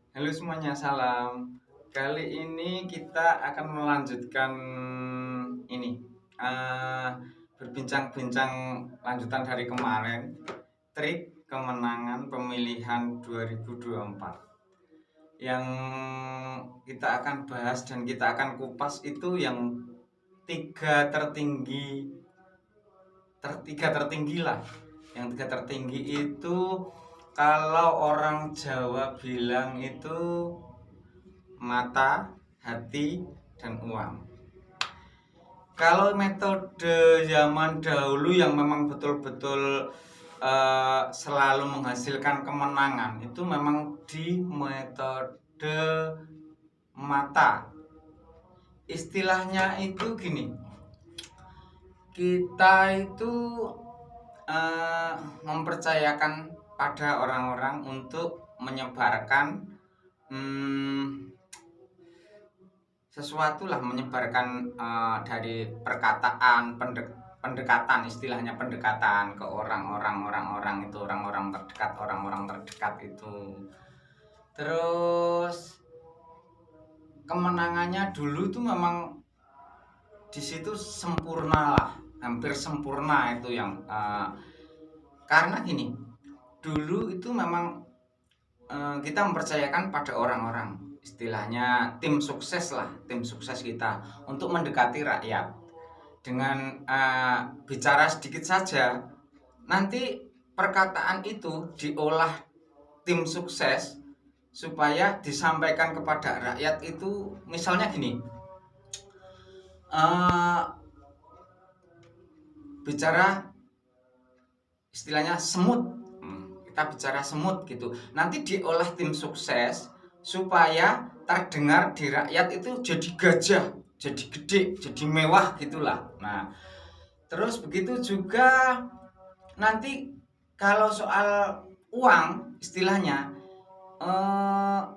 Halo semuanya, salam. Kali ini kita akan melanjutkan ini, eee, berbincang-bincang lanjutan dari kemarin, trik kemenangan pemilihan 2024. Yang kita akan bahas dan kita akan kupas itu yang tiga tertinggi, tiga tertinggi lah. Yang tiga tertinggi itu kalau orang Jawa bilang itu mata, hati, dan uang. Kalau metode zaman dahulu yang memang betul-betul selalu menghasilkan kemenangan itu memang di metode mata. Istilahnya itu gini, kita itu mempercayakan pada orang-orang untuk menyebarkan sesuatu lah, menyebarkan dari perkataan pendekatan, istilahnya pendekatan ke orang-orang itu, orang-orang terdekat itu. Terus kemenangannya dulu itu memang di situ sempurna lah, hampir sempurna itu yang karena gini, dulu itu memang kita mempercayakan pada orang-orang, istilahnya tim sukses lah, tim sukses kita untuk mendekati rakyat dengan bicara sedikit saja, nanti perkataan itu diolah tim sukses supaya disampaikan kepada rakyat itu. Misalnya gini, bicara istilahnya semut, kita bicara semut gitu, nanti diolah tim sukses supaya terdengar di rakyat itu jadi gajah, jadi gede, jadi mewah gitulah. Nah, terus begitu juga nanti kalau soal uang, istilahnya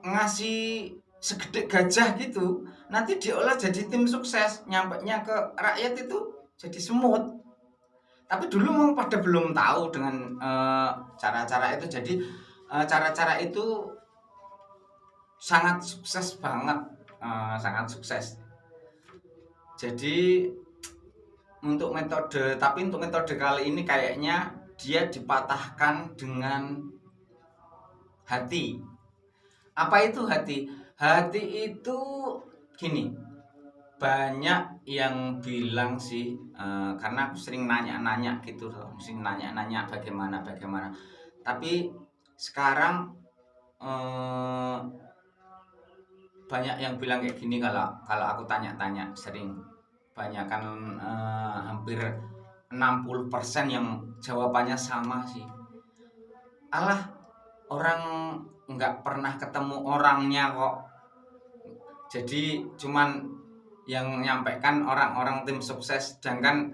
ngasih segede gajah gitu, nanti diolah jadi tim sukses, nyampainya ke rakyat itu jadi semut. Tapi dulu memang pada belum tahu dengan cara-cara itu. Jadi cara-cara itu sangat sukses banget, sangat sukses. Jadi tapi untuk metode kali ini kayaknya dia dipatahkan dengan hati. Apa itu hati? Hati itu gini, banyak yang bilang sih, karena aku sering nanya-nanya gitu loh, sering nanya-nanya bagaimana. Tapi sekarang banyak yang bilang kayak gini, kalau aku tanya-tanya sering, banyak kan hampir 60% yang jawabannya sama sih. Alah, orang nggak pernah ketemu orangnya kok. Jadi cuman yang nyampaikan orang-orang tim sukses, sedangkan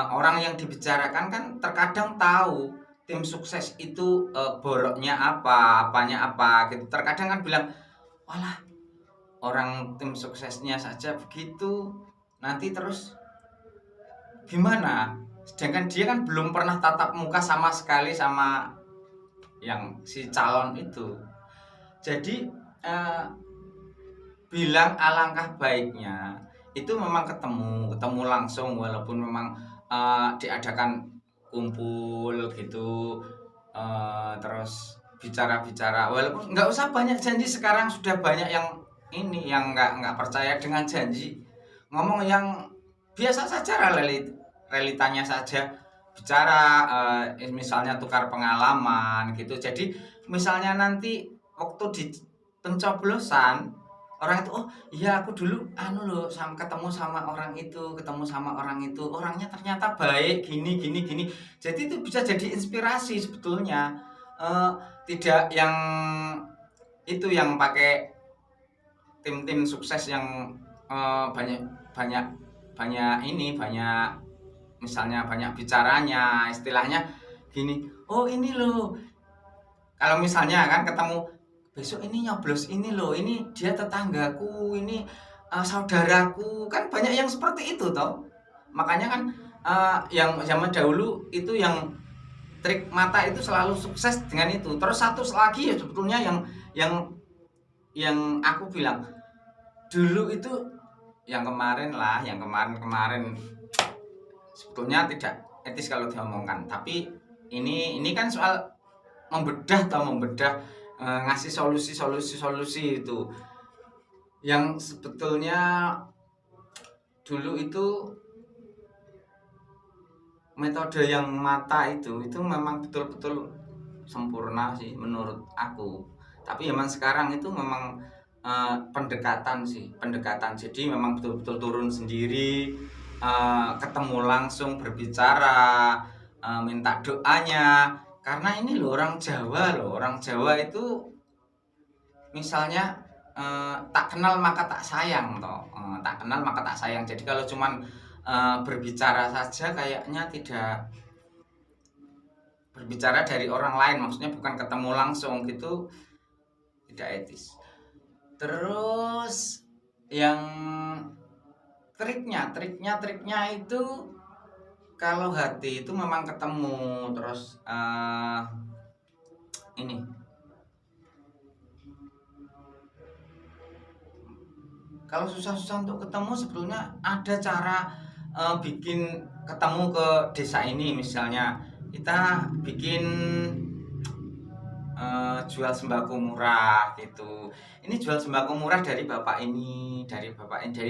orang yang dibicarakan kan terkadang tahu tim sukses itu boroknya apanya apa gitu. Terkadang kan bilang, walah, orang tim suksesnya saja begitu, nanti terus gimana? Sedangkan dia kan belum pernah tatap muka sama sekali sama yang si calon itu. Jadi bilang alangkah baiknya itu memang ketemu langsung, walaupun memang diadakan kumpul gitu, terus bicara-bicara, walaupun nggak usah banyak janji. Sekarang sudah banyak yang ini yang nggak percaya dengan janji, ngomong yang biasa saja, realitanya saja bicara, misalnya tukar pengalaman gitu. Jadi misalnya nanti waktu di pencoblosan, orang itu, oh iya aku dulu ketemu sama orang itu, orangnya ternyata baik gini. Jadi itu bisa jadi inspirasi sebetulnya. Tidak yang itu yang pakai tim sukses yang banyak misalnya banyak bicaranya, istilahnya gini, oh ini loh, kalau misalnya kan ketemu besok ini nyoblos ini loh, ini dia tetanggaku, ini saudaraku, kan banyak yang seperti itu toh. Makanya kan yang zaman dahulu itu yang trik mata itu selalu sukses dengan itu. Terus satu lagi ya sebetulnya yang yang aku bilang dulu itu yang kemarin sebetulnya tidak etis kalau diomongkan, tapi ini kan soal membedah ngasih solusi itu yang sebetulnya dulu itu metode yang mata itu memang betul-betul sempurna sih menurut aku. Tapi memang sekarang itu memang pendekatan jadi memang betul-betul turun sendiri, ketemu langsung berbicara, minta doanya. Karena ini loh orang Jawa itu misalnya tak kenal maka tak sayang toh, tak kenal maka tak sayang. Jadi kalau cuman berbicara saja kayaknya tidak, berbicara dari orang lain maksudnya bukan ketemu langsung gitu, tidak etis. Terus yang triknya itu kalau hati itu memang ketemu terus ini kalau susah-susah untuk ketemu sebetulnya ada cara bikin ketemu ke desa ini. Misalnya kita bikin jual sembako murah gitu. Ini jual sembako murah dari bapak ini, dari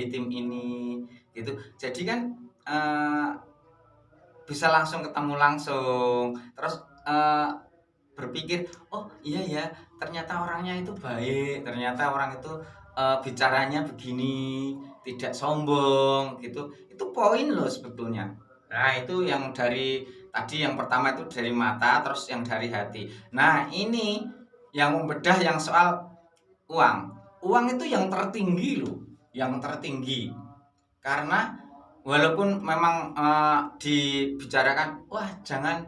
tim ini gitu. Jadi kan bisa langsung ketemu langsung. Terus berpikir, oh iya ya, ternyata orangnya itu baik, ternyata orang itu bicaranya begini, tidak sombong gitu. Itu poin loh sebetulnya. Nah, itu yang dari tadi, yang pertama itu dari mata, terus yang dari hati. Nah, ini yang membedah yang soal uang. Uang itu yang tertinggi loh, yang tertinggi. Karena walaupun memang dibicarakan, wah jangan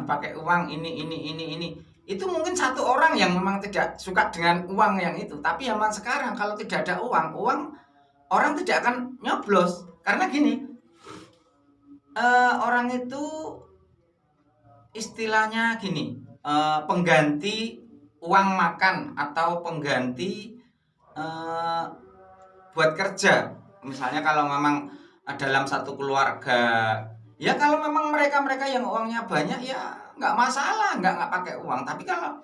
pakai uang ini, itu mungkin satu orang yang memang tidak suka dengan uang yang itu. Tapi zaman sekarang kalau tidak ada uang orang tidak akan nyoblos. Karena gini, orang itu istilahnya gini, pengganti uang makan atau pengganti buat kerja. Misalnya kalau memang dalam satu keluarga, ya kalau memang mereka yang uangnya banyak ya nggak masalah, nggak pakai uang. Tapi kalau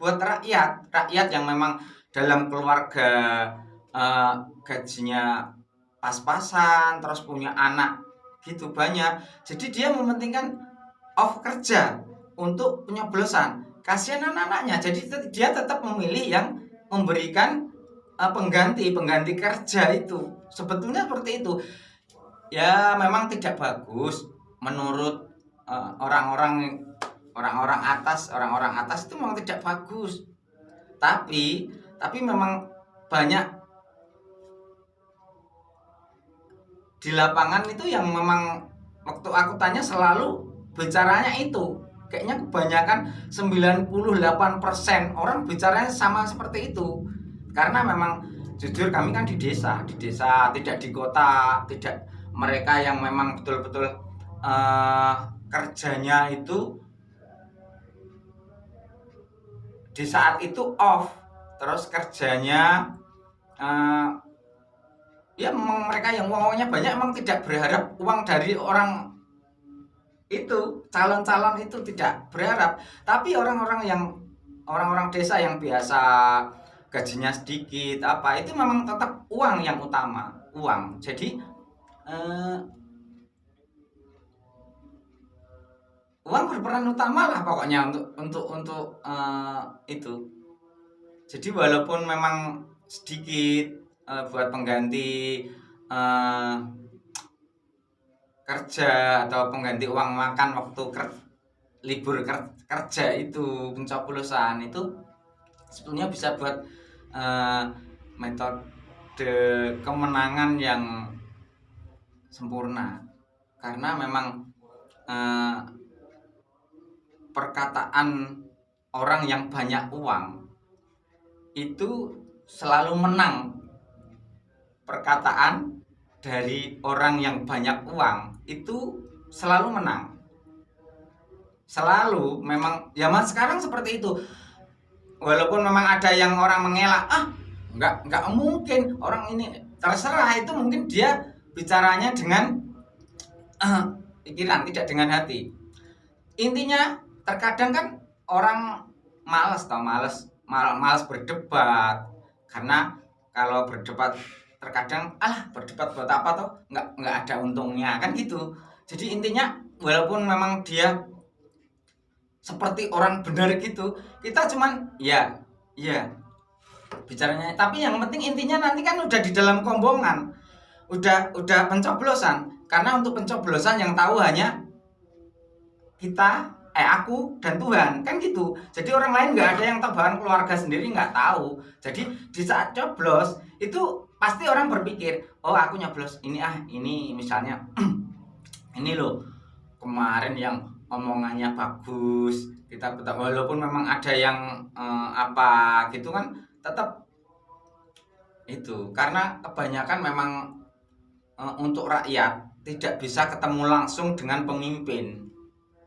buat rakyat yang memang dalam keluarga gajinya pas-pasan, terus punya anak gitu banyak, jadi dia mementingkan off kerja untuk penyoblosan. Kasihan anak-anaknya, jadi dia tetap memilih yang memberikan pengganti kerja itu. Sebetulnya seperti itu. Ya memang tidak bagus menurut orang-orang atas itu memang tidak bagus. Tapi memang banyak di lapangan itu yang memang waktu aku tanya selalu bicaranya itu. Kayaknya kebanyakan 98% orang bicaranya sama seperti itu. Karena memang jujur kami kan di desa tidak di kota, tidak mereka yang memang betul-betul kerjanya itu di saat itu off, terus kerjanya ya memang mereka yang uangnya banyak memang tidak berharap uang dari orang itu, calon-calon itu tidak berharap. Tapi orang-orang desa yang biasa gajinya sedikit itu memang tetap uang yang utama, uang. Jadi uang berperan utama lah pokoknya untuk itu. Jadi walaupun memang sedikit buat pengganti kerja atau pengganti uang makan waktu libur kerja itu, pencoblosan itu sebetulnya bisa buat metode kemenangan yang sempurna. Karena memang perkataan orang yang banyak uang itu selalu menang. Perkataan dari orang yang banyak uang itu selalu menang. Selalu memang zaman sekarang seperti itu. walaupun memang ada yang orang mengelak, nggak mungkin orang ini, terserah, itu mungkin dia bicaranya dengan pikiran, tidak dengan hati. Intinya terkadang kan orang males berdebat, karena kalau berdebat terkadang berdebat buat apa toh, nggak ada untungnya kan gitu. Jadi intinya walaupun memang dia seperti orang benar gitu, kita cuman ya bicaranya, tapi yang penting intinya nanti kan udah di dalam kombongan, udah pencoblosan, karena untuk pencoblosan yang tahu hanya kita, aku dan Tuhan kan gitu. Jadi orang lain nggak ada yang tahu, bahkan keluarga sendiri nggak tahu. Jadi di saat coblos itu pasti orang berpikir, oh aku nyoblos ini misalnya ini loh kemarin yang omongannya bagus, kita tetap, walaupun memang ada yang apa gitu kan, tetap itu, karena kebanyakan memang untuk rakyat tidak bisa ketemu langsung dengan pemimpin.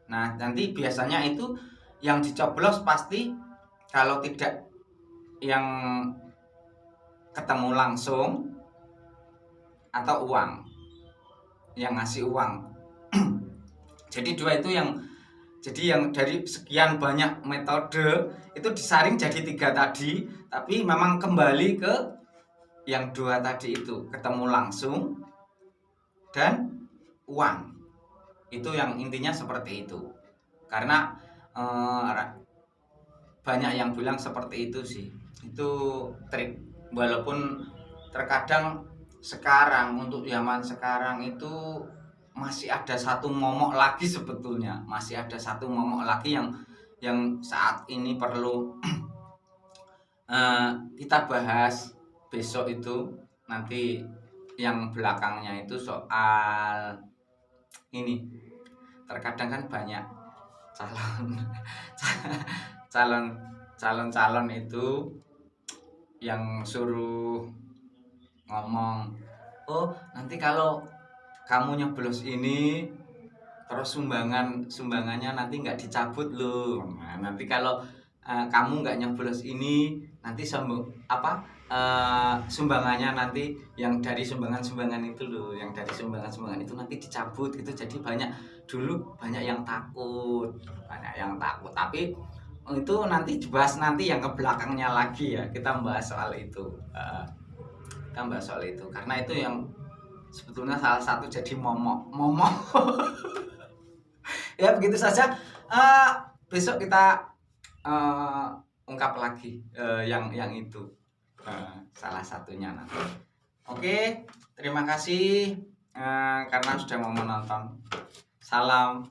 Nah nanti biasanya itu yang dicoblos pasti, kalau tidak yang ketemu langsung atau uang, yang ngasih uang. Jadi dua itu yang dari sekian banyak metode itu disaring jadi 3 tadi, tapi memang kembali ke yang 2 tadi itu, ketemu langsung dan uang. Itu yang intinya seperti itu. Karena banyak yang bilang seperti itu sih. Itu trik. Walaupun terkadang sekarang, untuk zaman sekarang itu masih ada satu momok lagi sebetulnya. Masih ada satu momok lagi yang saat ini perlu kita bahas besok itu. Nanti yang belakangnya itu soal ini. Terkadang kan banyak calon itu yang suruh ngomong, oh nanti kalau kamu nyoblos ini terus sumbangannya nanti nggak dicabut loh. Nah, nanti kalau kamu nggak nyoblos ini, nanti sumbangannya nanti yang dari sumbangan itu loh, yang dari sumbangan itu nanti dicabut gitu. Jadi dulu banyak yang takut, tapi itu nanti dibahas nanti yang ke belakangnya lagi ya. Kita bahas soal itu, karena itu yang sebetulnya salah satu jadi momok ya begitu saja. Besok kita ungkap lagi yang itu salah satunya nanti. Oke, terima kasih karena sudah mau menonton. Salam.